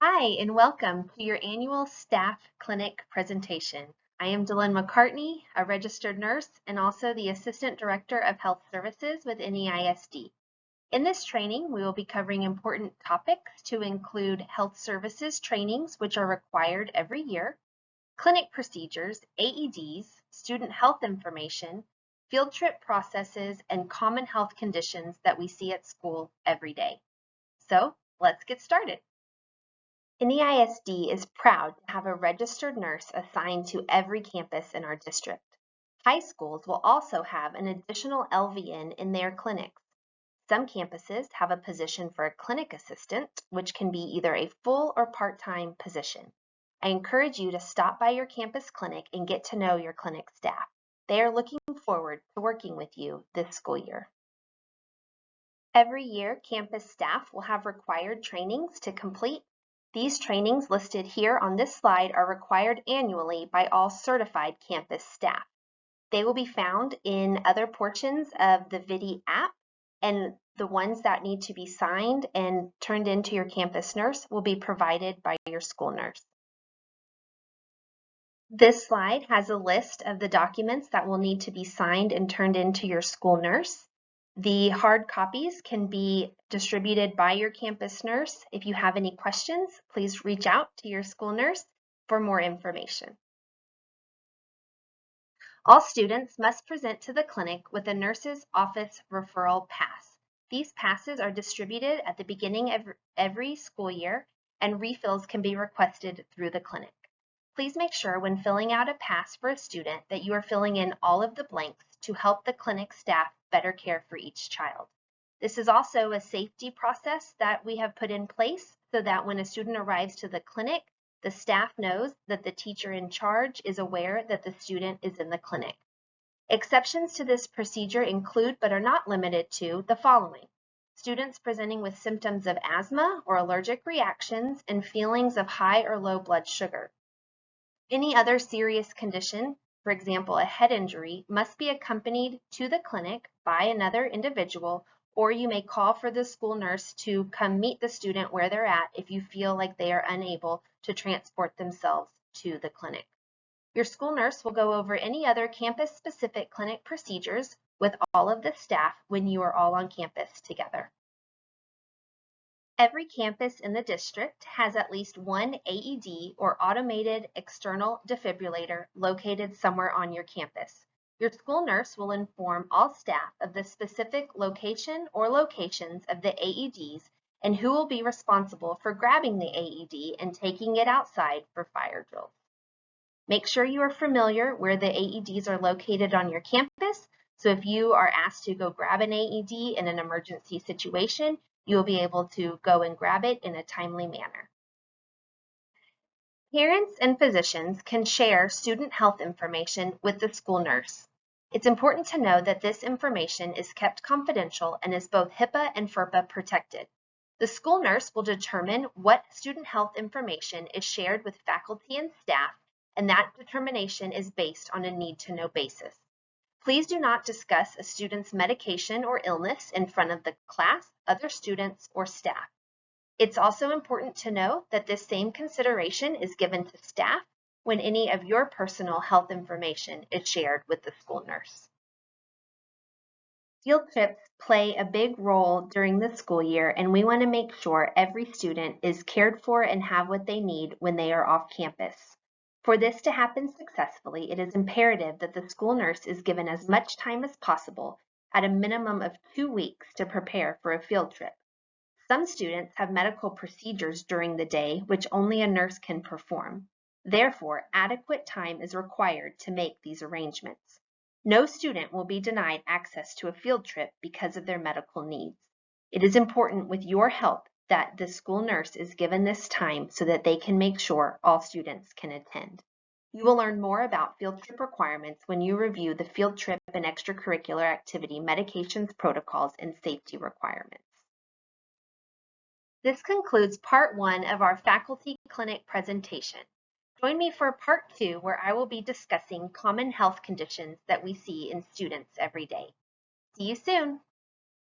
Hi, and welcome to your annual staff clinic presentation. I am Dylan McCartney, a registered nurse and also the Assistant Director of Health Services with NEISD. In this training, we will be covering important topics to include health services trainings, which are required every year, clinic procedures, AEDs, student health information, field trip processes, and common health conditions that we see at school every day. So let's get started. NEISD is proud to have a registered nurse assigned to every campus in our district. High schools will also have an additional LVN in their clinics. Some campuses have a position for a clinic assistant, which can be either a full or part-time position. I encourage you to stop by your campus clinic and get to know your clinic staff. They are looking forward to working with you this school year. Every year, campus staff will have required trainings to complete. These trainings listed here on this slide are required annually by all certified campus staff. They will be found in other portions of the VIDDEE app, and the ones that need to be signed and turned into your campus nurse will be provided by your school nurse. This slide has a list of the documents that will need to be signed and turned into your school nurse. The hard copies can be distributed by your campus nurse. If you have any questions, please reach out to your school nurse for more information. All students must present to the clinic with a nurse's office referral pass. These passes are distributed at the beginning of every school year, and refills can be requested through the clinic. Please make sure when filling out a pass for a student that you are filling in all of the blanks to help the clinic staff better care for each child. This is also a safety process that we have put in place so that when a student arrives to the clinic, the staff knows that the teacher in charge is aware that the student is in the clinic. Exceptions to this procedure include, but are not limited to, the following: students presenting with symptoms of asthma or allergic reactions and feelings of high or low blood sugar. Any other serious condition, for example, a head injury, must be accompanied to the clinic by another individual, or you may call for the school nurse to come meet the student where they're at if you feel like they are unable to transport themselves to the clinic. Your school nurse will go over any other campus-specific clinic procedures with all of the staff when you are all on campus together. Every campus in the district has at least one AED or automated external defibrillator located somewhere on your campus. Your school nurse will inform all staff of the specific location or locations of the AEDs and who will be responsible for grabbing the AED and taking it outside for fire drills. Make sure you are familiar where the AEDs are located on your campus, so if you are asked to go grab an AED in an emergency situation, you will be able to go and grab it in a timely manner. Parents and physicians can share student health information with the school nurse. It's important to know that this information is kept confidential and is both HIPAA and FERPA protected. The school nurse will determine what student health information is shared with faculty and staff, and that determination is based on a need-to-know basis. Please do not discuss a student's medication or illness in front of the class, other students, or staff. It's also important to know that this same consideration is given to staff when any of your personal health information is shared with the school nurse. Field trips play a big role during the school year, and we want to make sure every student is cared for and have what they need when they are off campus. For this to happen successfully, it is imperative that the school nurse is given as much time as possible, at a minimum of 2 weeks, to prepare for a field trip. Some students have medical procedures during the day which only a nurse can perform. Therefore, adequate time is required to make these arrangements. No student will be denied access to a field trip because of their medical needs. It is important with your help that the school nurse is given this time so that they can make sure all students can attend. You will learn more about field trip requirements when you review the field trip and extracurricular activity medications, protocols, and safety requirements. This concludes part 1 of our faculty clinic presentation. Join me for part 2, where I will be discussing common health conditions that we see in students every day. See you soon.